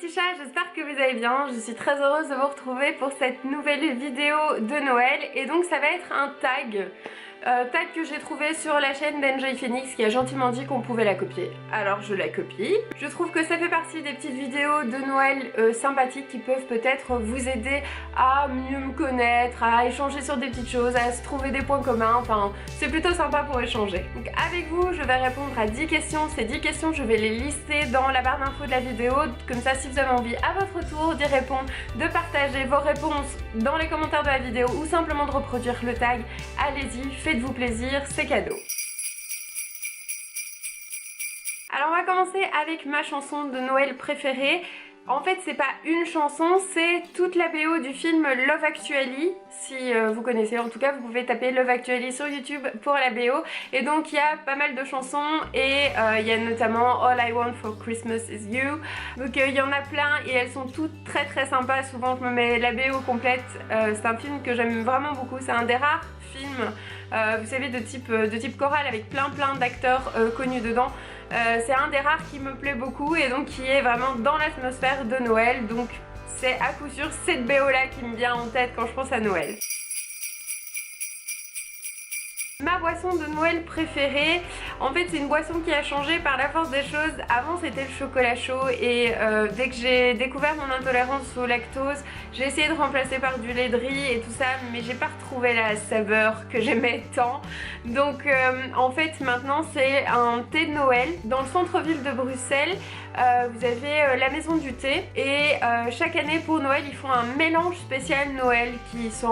petits chats, j'espère que vous allez bien. Je suis très heureuse de vous retrouver pour cette nouvelle vidéo de Noël. Et donc ça va être un tag que j'ai trouvé sur la chaîne d'Enjoy Phoenix qui a gentiment dit qu'on pouvait la copier. Alors je la copie. Je trouve que ça fait partie des petites vidéos de Noël sympathiques qui peuvent peut-être vous aider à mieux me connaître, à échanger sur des petites choses, à se trouver des points communs. Enfin, c'est plutôt sympa pour échanger. Donc avec vous, je vais répondre à 10 questions. Ces 10 questions, je vais les lister dans la barre d'infos de la vidéo. Comme ça, si vous avez envie à votre tour d'y répondre, de partager vos réponses dans les commentaires de la vidéo ou simplement de reproduire le tag, allez-y, faites-vous plaisir, c'est cadeau. Alors on va commencer avec ma chanson de Noël préférée. En fait c'est pas une chanson, c'est toute la BO du film Love Actually. Si vous connaissez, en tout cas vous pouvez taper Love Actually sur YouTube pour la BO. Et donc il y a pas mal de chansons et il y a notamment All I Want for Christmas Is You. Donc il y en a plein et elles sont toutes très très sympas. Souvent je me mets la BO complète. C'est un film que j'aime vraiment beaucoup, c'est un des rares films vous savez de type choral avec plein d'acteurs connus dedans. C'est un des rares qui me plaît beaucoup et donc qui est vraiment dans l'atmosphère de Noël. Donc c'est à coup sûr cette BO là qui me vient en tête quand je pense à Noël. Ma boisson de Noël préférée, en fait c'est une boisson qui a changé par la force des choses. Avant c'était le chocolat chaud et dès que j'ai découvert mon intolérance au lactose, j'ai essayé de remplacer par du lait de riz et tout ça, mais j'ai pas retrouvé la saveur que j'aimais tant. Donc en fait maintenant c'est un thé de Noël. Dans le centre-ville de Bruxelles, vous avez la maison du thé et chaque année pour Noël ils font un mélange spécial Noël qui sent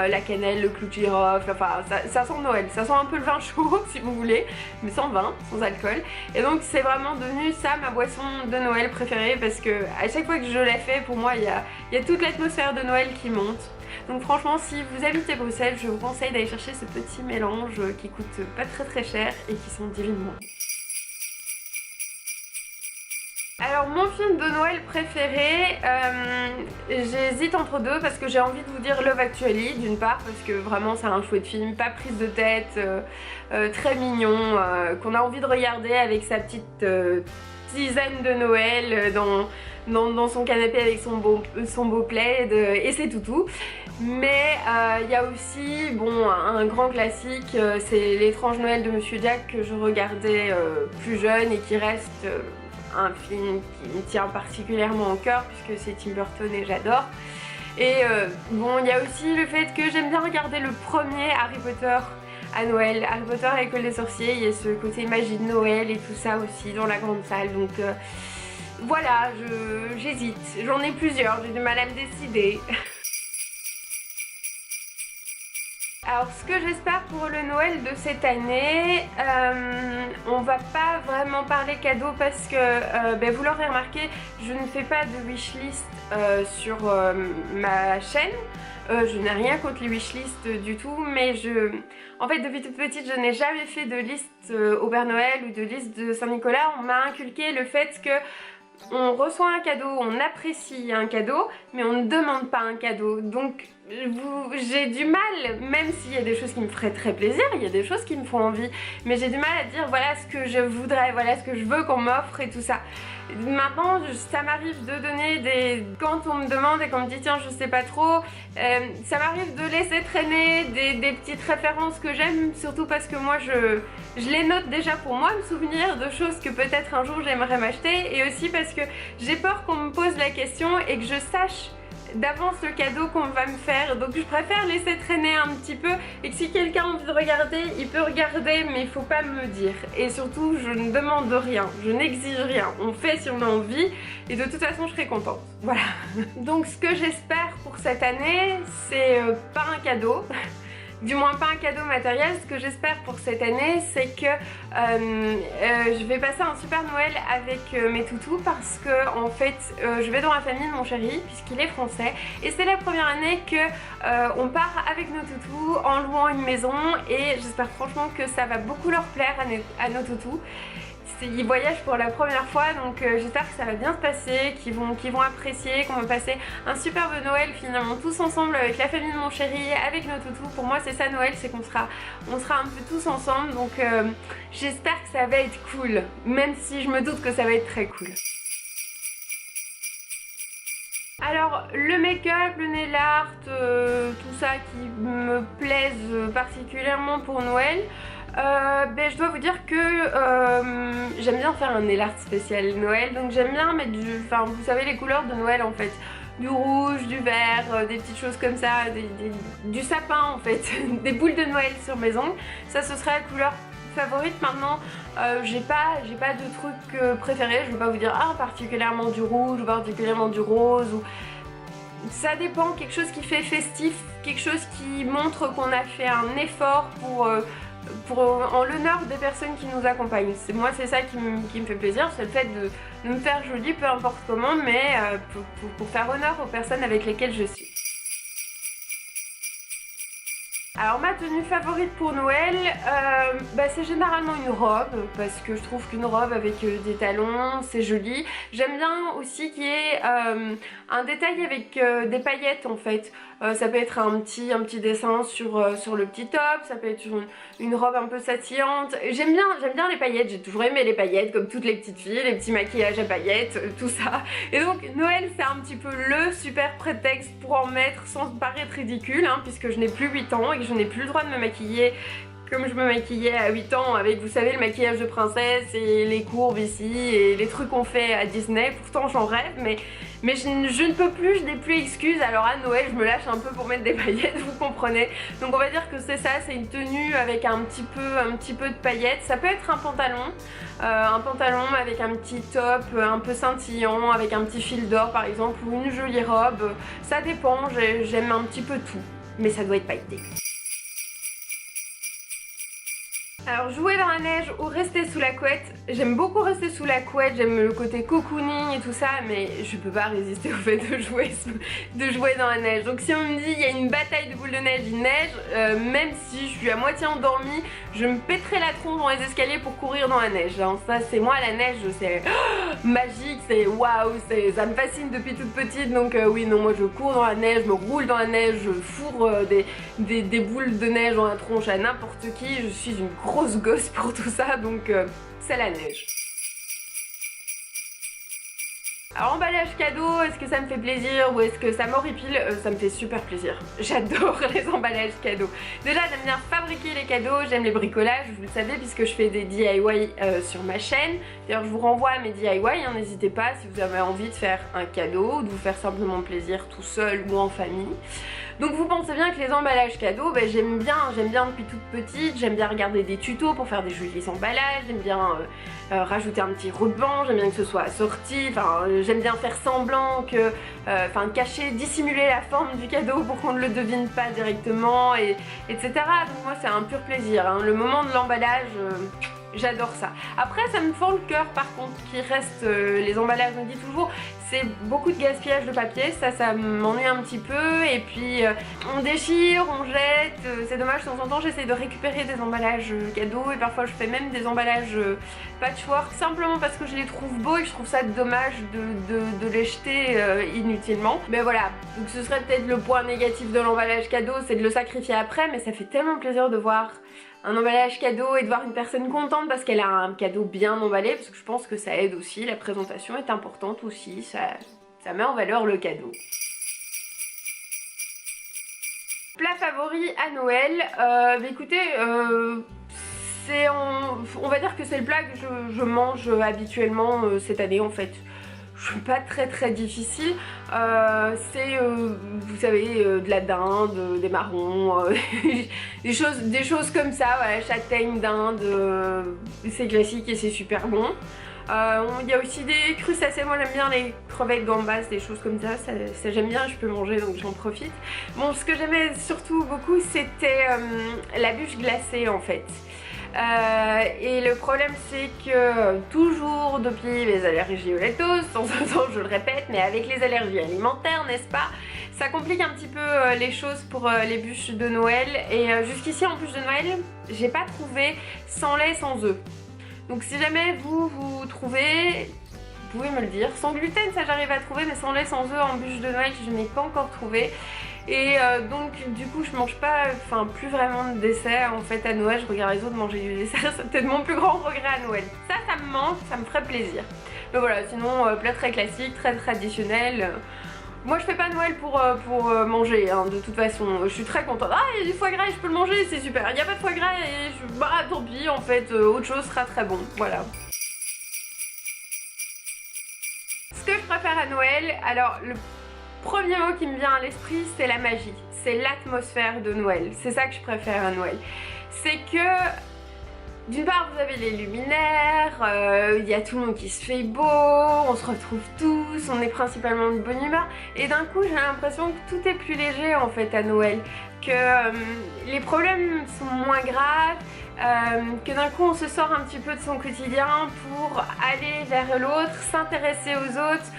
la cannelle, le clou de girofle, enfin ça sent Noël. Ça sent un peu le vin chaud si vous voulez, mais sans vin, sans alcool. Et donc c'est vraiment devenu ça ma boisson de Noël préférée parce que à chaque fois que je la fais, pour moi il y a toute l'atmosphère de Noël qui monte. Donc franchement si vous habitez Bruxelles, je vous conseille d'aller chercher ce petit mélange qui coûte pas très cher et qui sent divinement. Alors mon film de Noël préféré, j'hésite entre deux parce que j'ai envie de vous dire Love Actually d'une part parce que vraiment c'est un chouette film, pas prise de tête, très mignon, qu'on a envie de regarder avec sa petite tisane de Noël dans son canapé avec son beau plaid et c'est tout. Mais il y a aussi bon, un grand classique, c'est L'étrange Noël de Monsieur Jack que je regardais plus jeune et qui reste un film qui me tient particulièrement au cœur puisque c'est Tim Burton et j'adore. Et bon, il y a aussi le fait que j'aime bien regarder le premier Harry Potter à Noël, Harry Potter à l'école des sorciers. Il y a ce côté magie de Noël et tout ça aussi dans la grande salle. Donc voilà, j'hésite, j'en ai plusieurs, j'ai du mal à me décider. Alors ce que j'espère pour le Noël de cette année, on va pas vraiment parler cadeaux parce que vous l'aurez remarqué, je ne fais pas de wishlist sur ma chaîne. Je n'ai rien contre les wishlists du tout, mais en fait depuis toute petite je n'ai jamais fait de liste au Père Noël ou de liste de Saint-Nicolas. On m'a inculqué le fait que on reçoit un cadeau, on apprécie un cadeau, mais on ne demande pas un cadeau. Donc j'ai du mal, même s'il y a des choses qui me feraient très plaisir, il y a des choses qui me font envie, mais j'ai du mal à dire voilà ce que je voudrais, voilà ce que je veux qu'on m'offre et tout ça. Maintenant ça m'arrive de donner quand on me demande et qu'on me dit tiens je sais pas trop, ça m'arrive de laisser traîner des petites références que j'aime, surtout parce que moi je les note déjà pour moi, me souvenir de choses que peut-être un jour j'aimerais m'acheter, et aussi parce que j'ai peur qu'on me pose la question et que je sache d'avance le cadeau qu'on va me faire. Donc je préfère laisser traîner un petit peu et que si quelqu'un a envie de regarder, il peut regarder, mais il faut pas me dire. Et surtout je ne demande rien, je n'exige rien, on fait si on a envie et de toute façon je serai contente. Voilà. Donc ce que j'espère pour cette année, c'est pas un cadeau. Du moins pas un cadeau matériel. Ce que j'espère pour cette année, c'est que je vais passer un super Noël avec mes toutous parce que en fait je vais dans la famille de mon chéri puisqu'il est français et c'est la première année que on part avec nos toutous en louant une maison, et j'espère franchement que ça va beaucoup leur plaire à nos toutous. Ils voyagent pour la première fois, donc j'espère que ça va bien se passer, qu'ils vont apprécier, qu'on va passer un superbe Noël finalement tous ensemble avec la famille de mon chéri, avec nos toutous. Pour moi c'est ça Noël, c'est qu'on sera un peu tous ensemble, donc j'espère que ça va être cool, même si je me doute que ça va être très cool. Alors le make-up, le nail art, tout ça qui me plaise particulièrement pour Noël, je dois vous dire que j'aime bien faire un nail art spécial Noël, donc j'aime bien mettre vous savez les couleurs de Noël en fait, du rouge, du vert, des petites choses comme ça, du sapin en fait, des boules de Noël sur mes ongles, ça ce serait la couleur favorite. Maintenant j'ai pas de truc préféré, je vais pas vous dire particulièrement du rouge ou particulièrement du rose ou... Ça dépend, quelque chose qui fait festif, quelque chose qui montre qu'on a fait un effort en l'honneur des personnes qui nous accompagnent. Moi c'est ça qui me fait plaisir, c'est le fait de me faire jolie peu importe comment, mais pour faire honneur aux personnes avec lesquelles je suis. Alors ma tenue favorite pour Noël, c'est généralement une robe, parce que je trouve qu'une robe avec des talons c'est joli. J'aime bien aussi qu'il y ait un détail avec des paillettes en fait. Ça peut être un petit dessin sur le petit top, ça peut être une robe un peu scintillante. J'aime bien les paillettes, j'ai toujours aimé les paillettes comme toutes les petites filles, les petits maquillages à paillettes, tout ça. Et donc Noël c'est un petit peu le super prétexte pour en mettre sans paraître ridicule, puisque je n'ai plus 8 ans et que je n'ai plus le droit de me maquiller comme je me maquillais à 8 ans avec, vous savez, le maquillage de princesse et les courbes ici et les trucs qu'on fait à Disney. Pourtant j'en rêve, mais je ne peux plus, je n'ai plus excuse. Alors à Noël je me lâche un peu pour mettre des paillettes, vous comprenez. Donc on va dire que c'est ça, c'est une tenue avec un petit peu de paillettes. Ça peut être un pantalon avec un petit top un peu scintillant, avec un petit fil d'or par exemple, ou une jolie robe. Ça dépend, j'aime un petit peu tout, mais ça doit être pailleté. Alors jouer dans la neige ou rester sous la couette, j'aime beaucoup rester sous la couette, j'aime le côté cocooning et tout ça, mais je peux pas résister au fait de jouer dans la neige. Donc si on me dit il y a une bataille de boules de neige, il neige, même si je suis à moitié endormie, je me pèterai la tronche dans les escaliers pour courir dans la neige. Ça c'est moi, la neige c'est magique, c'est waouh, ça me fascine depuis toute petite. Donc oui non, moi je cours dans la neige, je me roule dans la neige, je fourre des boules de neige dans la tronche à n'importe qui, je suis une grosse gosse pour tout ça, donc c'est la neige. Alors emballage cadeau, est-ce que ça me fait plaisir ou est-ce que ça m'horripile? Ça me fait super plaisir. J'adore les emballages cadeaux. Déjà j'aime bien fabriquer les cadeaux, j'aime les bricolages, vous le savez puisque je fais des DIY sur ma chaîne. D'ailleurs je vous renvoie à mes DIY, n'hésitez pas si vous avez envie de faire un cadeau ou de vous faire simplement plaisir tout seul ou en famille. Donc vous pensez bien que les emballages cadeaux, j'aime bien depuis toute petite, j'aime bien regarder des tutos pour faire des jolis emballages, j'aime bien rajouter un petit ruban, j'aime bien que ce soit assorti, j'aime bien faire semblant que, cacher, dissimuler la forme du cadeau pour qu'on ne le devine pas directement, etc. Donc moi c'est un pur plaisir, le moment de l'emballage... J'adore ça. Après ça me fend le cœur par contre qu'il reste les emballages, on dit toujours c'est beaucoup de gaspillage de papier, ça m'ennuie un petit peu et puis on déchire, on jette, c'est dommage. De temps en temps j'essaie de récupérer des emballages cadeaux et parfois je fais même des emballages patchwork simplement parce que je les trouve beaux et je trouve ça dommage de les jeter inutilement. Mais voilà, donc ce serait peut-être le point négatif de l'emballage cadeau, c'est de le sacrifier après, mais ça fait tellement plaisir de voir un emballage cadeau et de voir une personne contente parce qu'elle a un cadeau bien emballé, parce que je pense que ça aide aussi, la présentation est importante aussi, ça met en valeur le cadeau. Plat favori à Noël, écoutez, on va dire que c'est le plat que je mange habituellement cette année en fait. Je suis pas très difficile, c'est vous savez de la dinde, des marrons, des choses comme ça, voilà, châtaigne, dinde, c'est classique et c'est super bon. Il y a aussi des crustacés, moi j'aime bien les crevettes gambas, des choses comme ça j'aime bien, je peux manger donc j'en profite. Bon, ce que j'aimais surtout beaucoup c'était la bûche glacée en fait. Et le problème c'est que toujours depuis les allergies au lactose, de temps en temps je le répète, mais avec les allergies alimentaires n'est-ce pas, ça complique un petit peu les choses pour les bûches de Noël. Et jusqu'ici en bûche de Noël j'ai pas trouvé sans lait sans œufs. Donc si jamais vous trouvez, vous pouvez me le dire. Sans gluten ça j'arrive à trouver, mais sans lait sans œufs en bûche de Noël je n'ai pas encore trouvé. Et donc du coup je mange pas, plus vraiment de dessert en fait à Noël. Je regarde les autres manger du dessert, c'est peut-être mon plus grand regret à Noël. Ça me manque, ça me ferait plaisir. Mais voilà, sinon plat très classique, très traditionnel. Moi je fais pas Noël pour manger hein, de toute façon, je suis très contente. Ah il y a du foie gras et je peux le manger, c'est super. Il n'y a pas de foie gras et bah tant pis en fait, autre chose sera très bon, voilà. Ce que je préfère à Noël, alors le premier mot qui me vient à l'esprit c'est la magie, c'est l'atmosphère de Noël, c'est ça que je préfère à Noël. C'est que d'une part vous avez les luminaires, il y a tout le monde qui se fait beau, on se retrouve tous, on est principalement de bonne humeur et d'un coup j'ai l'impression que tout est plus léger en fait à Noël, que les problèmes sont moins graves, que d'un coup on se sort un petit peu de son quotidien pour aller vers l'autre, s'intéresser aux autres,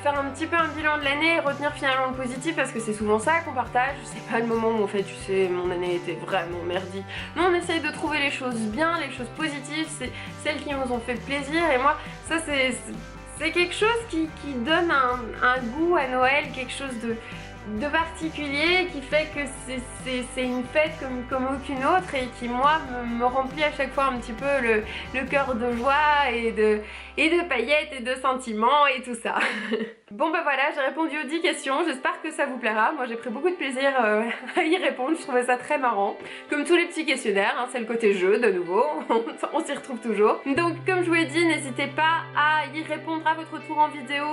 faire un petit peu un bilan de l'année et retenir finalement le positif parce que c'est souvent ça qu'on partage. C'est pas le moment où on fait tu sais mon année était vraiment merdique. Nous on essaye de trouver les choses bien, les choses positives, c'est celles qui nous ont fait plaisir et moi ça c'est quelque chose qui donne un goût à Noël, quelque chose de particulier qui fait que c'est une fête comme aucune autre et qui moi me remplit à chaque fois un petit peu le cœur de joie et de paillettes et de sentiments et tout ça. Bon bah voilà, j'ai répondu aux 10 questions, j'espère que ça vous plaira. Moi j'ai pris beaucoup de plaisir à y répondre, je trouvais ça très marrant. Comme tous les petits questionnaires, hein, c'est le côté jeu de nouveau, on s'y retrouve toujours. Donc comme je vous l'ai dit, n'hésitez pas à y répondre à votre tour en vidéo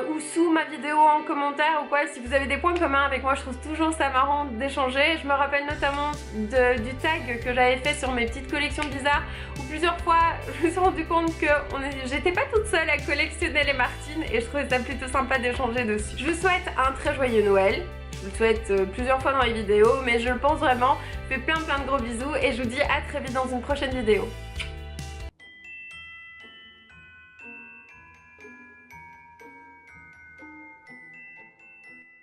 ou sous ma vidéo en commentaire ou quoi. Si vous avez des points communs avec moi, je trouve toujours ça marrant d'échanger. Je me rappelle notamment du tag que j'avais fait sur mes petites collections bizarres où plusieurs fois je me suis rendu compte que j'étais pas toute seule à collectionner les Martine et je trouvais ça plutôt sympa d'échanger dessus. Je vous souhaite un très joyeux Noël. Je vous le souhaite plusieurs fois dans les vidéos, mais je le pense vraiment. Je fais plein de gros bisous et je vous dis à très vite dans une prochaine vidéo.